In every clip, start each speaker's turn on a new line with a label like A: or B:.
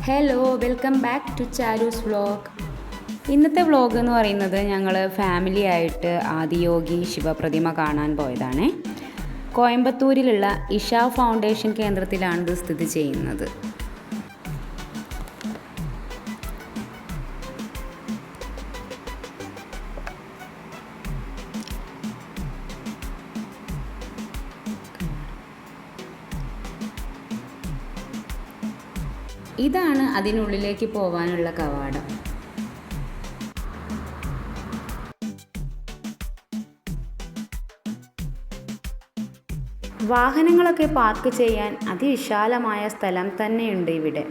A: Hello welcome back to Charu's vlog. ഇന്നത്തെ vlog എന്ന് പറയുന്നത് ഞങ്ങൾ ഫാമിലി ആയിട്ട് ആദിയോഗി ശിവപ്രതിമ കാണാൻ പോയതാണ്. കോയമ്പത്തൂരിലുള്ള ഇഷ ഫൗണ്ടേഷൻ കേന്ദ്രത്തിലാണ് ഇത് സ്ഥിതി ചെയ്യുന്നത്. ഇതാണ് അതിനുള്ളിലേക്ക് പോകാനുള്ള കവാടം. വാഹനങ്ങളൊക്കെ പാർക്ക് ചെയ്യാൻ അതിവിശാലമായ സ്ഥലം തന്നെയുണ്ട് ഇവിടെ.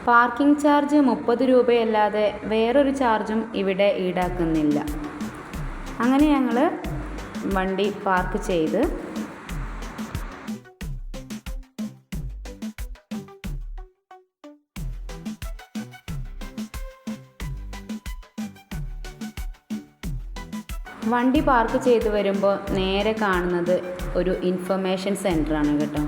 A: പാർക്കിംഗ് ചാർജ് 30 രൂപയല്ലാതെ വേറൊരു ചാർജും ഇവിടെ ഈടാക്കുന്നില്ല. അങ്ങനെ ഞങ്ങൾ വണ്ടി പാർക്ക് ചെയ്ത് വരുമ്പോൾ നേരെ കാണുന്നത് ഒരു ഇൻഫർമേഷൻ സെൻ്ററാണ് കേട്ടോ.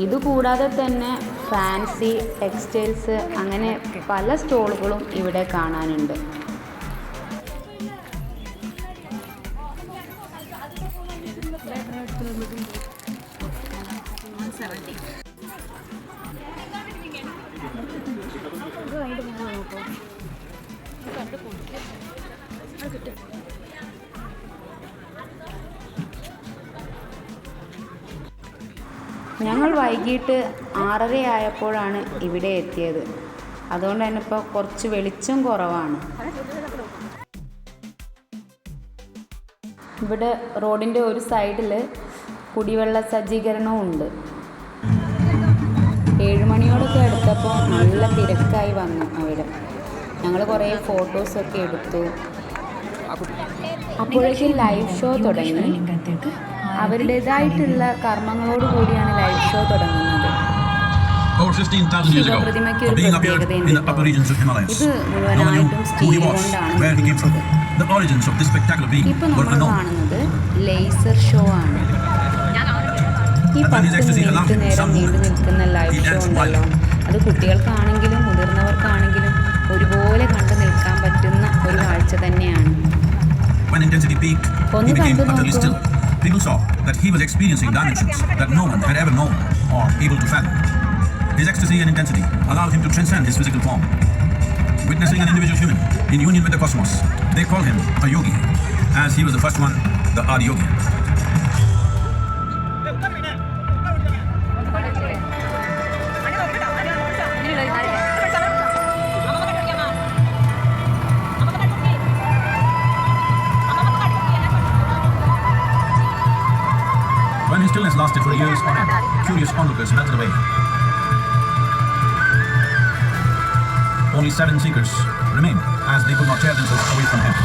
A: ഇതുകൂടാതെ തന്നെ ഫാൻസി ടെക്സ്റ്റൈൽസ് അങ്ങനെ പല സ്റ്റോളുകളും ഇവിടെ കാണാനുണ്ട്. ഞങ്ങൾ വൈകിട്ട് 6:30 ആയപ്പോഴാണ് ഇവിടെ എത്തിയത്. അതുകൊണ്ട് തന്നെ ഇപ്പോൾ കുറച്ച് വെളിച്ചം കുറവാണ്. ഇവിടെ റോഡിൻ്റെ ഒരു സൈഡിൽ കുടിവെള്ള സജ്ജീകരണവും ഉണ്ട്. 7 മണിയോടൊക്കെ അടുത്തപ്പോൾ നല്ല തിരക്കായി വന്നു അവിടെ. ഞങ്ങൾ കുറേ ഫോട്ടോസൊക്കെ എടുത്തു. അപ്പോഴേക്കും ലൈവ് ഷോ തുടങ്ങി. അവരുടേതായിട്ടുള്ള കർമ്മങ്ങളോട് കൂടിയാണ് ലൈവ് ഷോ തുടങ്ങുന്നത്. ശിവപ്രതിമയ്ക്ക് ഒരു പ്രത്യേകതയുണ്ട്. ഇത് മുഴുവനായിട്ടും സ്റ്റീൽ കൊണ്ടാണ് നിർമ്മിച്ചത്. ഇപ്പം നമ്മൾ കാണുന്നത് ലേസർ ഷോ ആണ്. ഈ 10 മിനിറ്റ് നേരം നീണ്ടു നിൽക്കുന്ന ലൈവ് ഷോ ഉണ്ടല്ലോ, അത് കുട്ടികൾക്കാണെങ്കിലും മുതിർന്നവർക്കാണെങ്കിലും ഒരുപോലെ കണ്ടു നിൽക്കാൻ പറ്റുന്ന ഒരു കാഴ്ച തന്നെയാണ്. ഒന്ന് കണ്ടു നോക്കൂ.
B: People saw that he was experiencing dimensions that no one had ever known or able to fathom. His ecstasy and intensity allowed him to transcend his physical form. Witnessing an individual human in union with the cosmos, they call him a yogi, as he was the first one, the Adi Yogi. When his stillness lasted for years on end, curious onlookers melted away. Only 7 seekers remained, as they could not tear themselves away from him.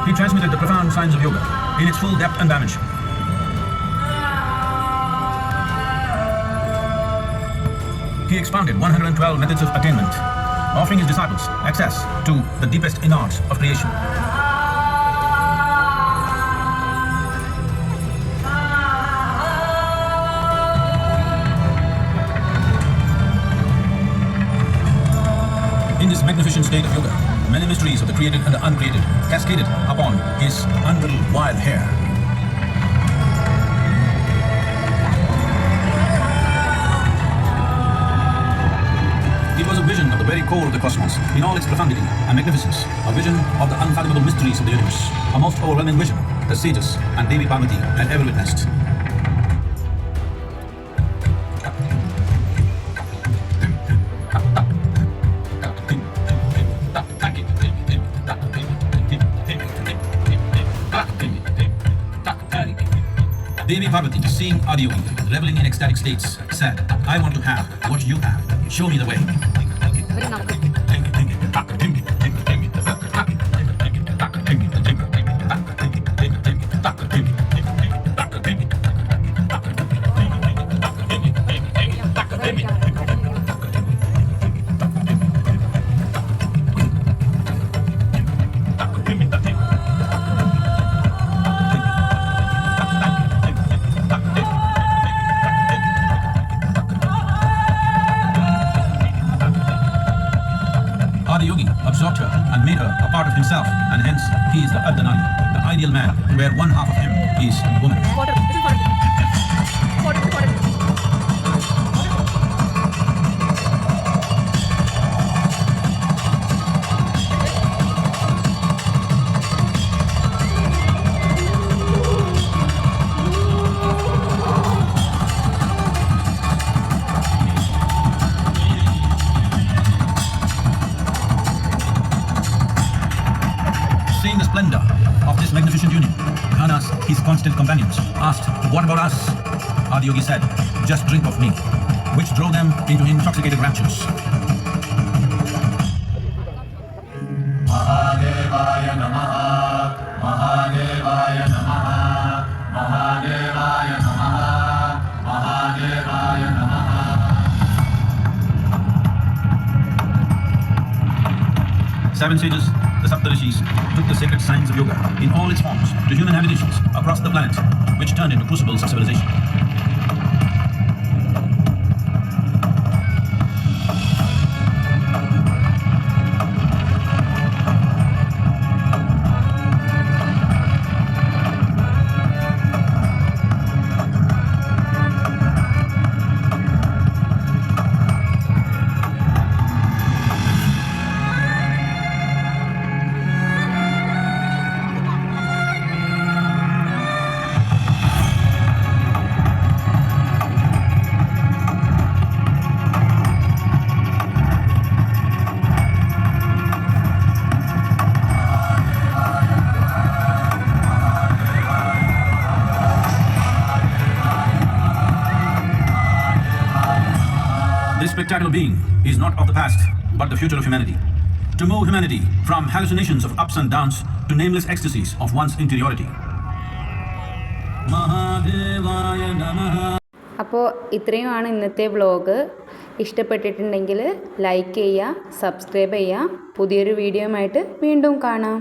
B: He transmitted the profound science of yoga in its full depth and dimension. He expounded 112 methods of attainment, offering his disciples access to the deepest innards of creation. In this magnificent state of yoga, many mysteries of the created and the uncreated cascaded upon his unbridled wild hair. It was a vision of the very core of the cosmos in all its profundity and magnificence, a vision of the unfathomable mysteries of the universe, a most overwhelming vision that sages and Devi Parvati had ever witnessed. Devi Parvati, seeing Adiyogi reveling in ecstatic states, said, I want to have what you have. Show me the way. Adiyogi absorbed her and made her a part of himself, and hence he is the Ardhanari, the ideal man, where one half of him is woman. Seeing the splendor of this magnificent union, Ghanas, his constant companions, asked, what about us? Adiyogi said, just drink of me, which drove them into intoxicated raptures. Mahadevaya Namaha, Mahadevaya Namaha, Mahadevaya Namaha, Mahadevaya Namaha. Seven sages, the Saptarishis, took the sacred science of yoga in all its forms to human habitations across the planet, which turned into crucibles of civilization. This spectacular being is not of the past, but the future of humanity. To move humanity from hallucinations of ups and downs to nameless ecstasies of one's interiority. Mahadevaya Namaha.
A: അപ്പോൾ ഇത്രയുമാണ് ഇന്നത്തെ vlog. ഇഷ്ടപ്പെട്ടിട്ടുണ്ടെങ്കിൽ like ചെയ്യുക, subscribe ചെയ്യുക. പുതിയൊരു വീഡിയോയുമായിട്ട് വീണ്ടും കാണാം.